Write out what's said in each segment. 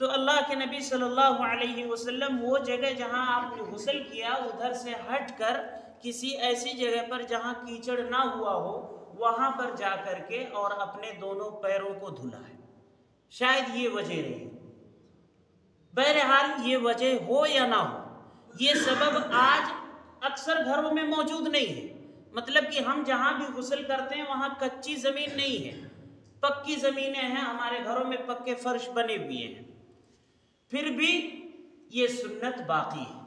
تو اللہ کے نبی صلی اللہ علیہ وسلم وہ جگہ جہاں آپ نے غسل کیا ادھر سے ہٹ کر کسی ایسی جگہ پر جہاں کیچڑ نہ ہوا ہو وہاں پر جا کر کے اور اپنے دونوں پیروں کو دھلا ہے. شاید یہ وجہ رہی. بہرحال یہ وجہ ہو یا نہ ہو، یہ سبب آج اکثر گھروں میں موجود نہیں ہے. مطلب کہ ہم جہاں بھی غسل کرتے ہیں وہاں کچی زمین نہیں ہے، پکی زمینیں ہیں، ہمارے گھروں میں پکے فرش بنے ہوئے ہیں. پھر بھی یہ سنت باقی ہے.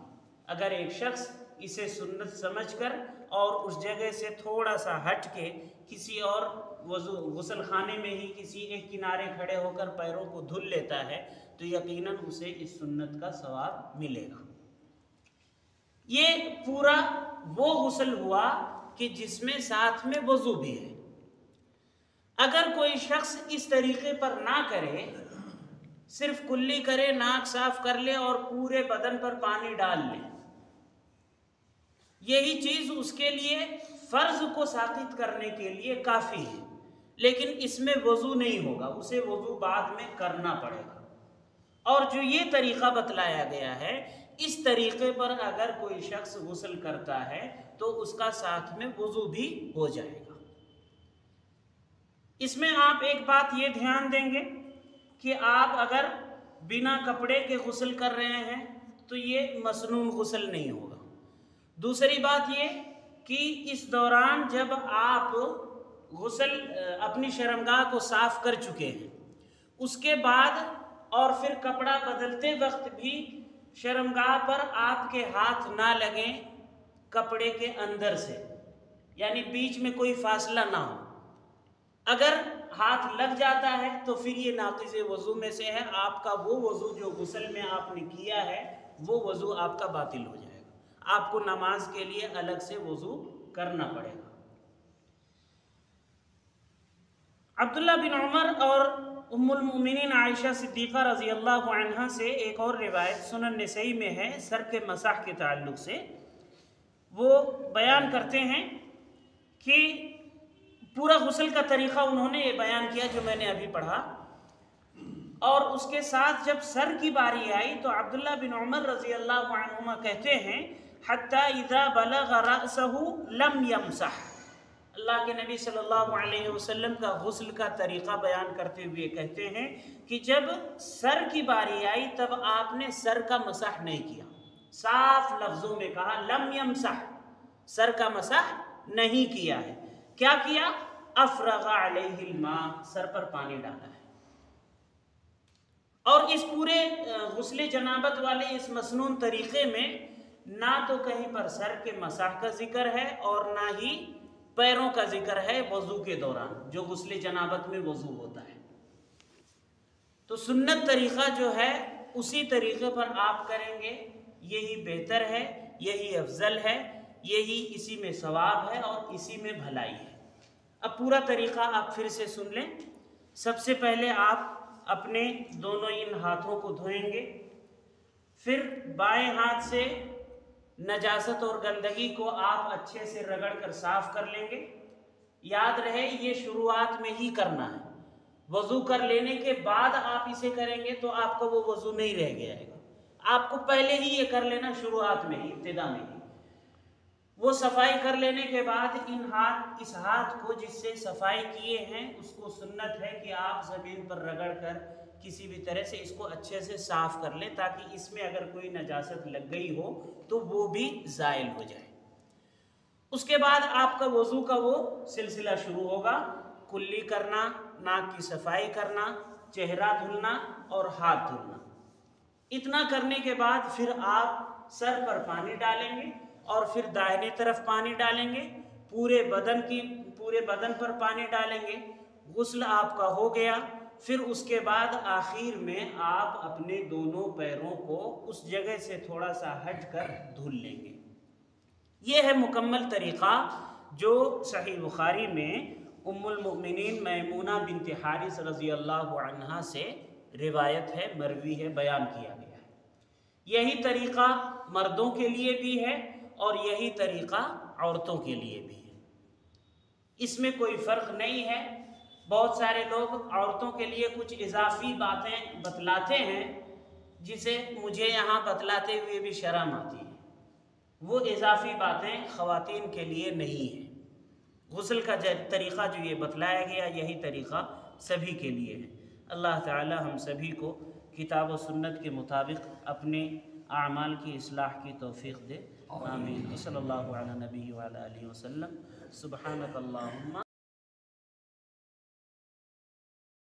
اگر ایک شخص اسے سنت سمجھ کر اور اس جگہ سے تھوڑا سا ہٹ کے کسی اور غسل خانے میں ہی کسی ایک کنارے کھڑے ہو کر پیروں کو دھل لیتا ہے تو یقیناً اسے اس سنت کا ثواب ملے گا. یہ پورا وہ غسل ہوا کہ جس میں ساتھ میں وضو بھی ہے. اگر کوئی شخص اس طریقے پر نہ کرے، صرف کلی کرے، ناک صاف کر لے اور پورے بدن پر پانی ڈال لے، یہی چیز اس کے لیے فرض کو ساقط کرنے کے لیے کافی ہے، لیکن اس میں وضو نہیں ہوگا، اسے وضو بعد میں کرنا پڑے گا. اور جو یہ طریقہ بتلایا گیا ہے اس طریقے پر اگر کوئی شخص غسل کرتا ہے تو اس کا ساتھ میں وضو بھی ہو جائے گا. اس میں آپ ایک بات یہ دھیان دیں گے کہ آپ اگر بنا کپڑے کے غسل کر رہے ہیں تو یہ مسنون غسل نہیں ہوگا. دوسری بات یہ کہ اس دوران جب آپ غسل اپنی شرمگاہ کو صاف کر چکے ہیں اس کے بعد اور پھر کپڑا بدلتے وقت بھی شرمگاہ پر آپ کے ہاتھ نہ لگیں کپڑے کے اندر سے، یعنی بیچ میں کوئی فاصلہ نہ ہو. اگر ہاتھ لگ جاتا ہے تو پھر یہ ناقض وضو میں سے ہے. آپ کا وہ وضو جو غسل میں آپ نے کیا ہے وہ وضو آپ کا باطل ہو جائے گا. آپ کو نماز کے لیے الگ سے وضو کرنا پڑے گا. عبداللہ بن عمر اور ام المؤمنین عائشہ صدیقہ رضی اللہ عنہا سے ایک اور روایت سنن نسائی میں ہے سر کے مسح کے تعلق سے. وہ بیان کرتے ہیں کہ پورا غسل کا طریقہ انہوں نے یہ بیان کیا جو میں نے ابھی پڑھا، اور اس کے ساتھ جب سر کی باری آئی تو عبداللہ بن عمر رضی اللہ عنہما کہتے ہیں حتی اذا بلغ رأسہ لم یمسح. اللہ کے نبی صلی اللہ علیہ وسلم کا غسل کا طریقہ بیان کرتے ہوئے کہتے ہیں کہ جب سر کی باری آئی تب آپ نے سر کا مسح نہیں کیا. صاف لفظوں میں کہا لم یمسح، سر کا مسح نہیں کیا ہے. کیا کیا؟ افرغ علیہ الماء، سر پر پانی ڈالا ہے. اور اس پورے غسل جنابت والے اس مسنون طریقے میں نہ تو کہیں پر سر کے مسح کا ذکر ہے اور نہ ہی پیروں کا ذکر ہے وضو کے دوران جو غسل جنابت میں وضو ہوتا ہے. تو سنت طریقہ جو ہے اسی طریقے پر آپ کریں گے، یہی بہتر ہے، یہی افضل ہے، یہی اسی میں ثواب ہے اور اسی میں بھلائی ہے. اب پورا طریقہ آپ پھر سے سن لیں. سب سے پہلے آپ اپنے دونوں ان ہاتھوں کو دھوئیں گے، پھر بائیں ہاتھ سے نجاست اور گندگی کو آپ اچھے سے رگڑ کر صاف کر لیں گے. یاد رہے یہ شروعات میں ہی کرنا ہے. وضو کر لینے کے بعد آپ اسے کریں گے تو آپ کا وہ وضو نہیں رہ جائے گا. آپ کو پہلے ہی یہ کر لینا، شروعات میں ہی، ابتدا میں ہی. وہ صفائی کر لینے کے بعد اس ہاتھ کو جس سے صفائی کیے ہیں اس کو سنت ہے کہ آپ زمین پر رگڑ کر کسی بھی طرح سے اس کو اچھے سے صاف کر لیں تاکہ اس میں اگر کوئی نجاست لگ گئی ہو تو وہ بھی زائل ہو جائے. اس کے بعد آپ کا وضو کا وہ سلسلہ شروع ہوگا. کلی کرنا، ناک کی صفائی کرنا، چہرہ دھلنا اور ہاتھ دھلنا. اتنا کرنے کے بعد پھر آپ سر پر پانی ڈالیں گے اور پھر دائیں طرف پانی ڈالیں گے، پورے بدن پر پانی ڈالیں گے. غسل آپ کا ہو گیا. پھر اس کے بعد آخر میں آپ اپنے دونوں پیروں کو اس جگہ سے تھوڑا سا ہٹ کر دھل لیں گے. یہ ہے مکمل طریقہ جو صحیح بخاری میں ام المؤمنین میمونہ بنت حارث رضی اللہ عنہا سے روایت ہے، مروی ہے، بیان کیا گیا ہے. یہی طریقہ مردوں کے لیے بھی ہے اور یہی طریقہ عورتوں کے لیے بھی ہے. اس میں کوئی فرق نہیں ہے. بہت سارے لوگ عورتوں کے لیے کچھ اضافی باتیں بتلاتے ہیں جسے مجھے یہاں بتلاتے ہوئے بھی شرم آتی ہے۔ وہ اضافی باتیں خواتین کے لیے نہیں ہیں۔ غسل کا طریقہ جو یہ بتلایا گیا یہی طریقہ سبھی کے لیے ہے۔ اللہ تعالی ہم سبھی کو کتاب و سنت کے مطابق اپنے اعمال کی اصلاح کی توفیق دے، آمین۔ صلی اللہ علی نبی وعلی آلہ وسلم۔ سبحانک اللہم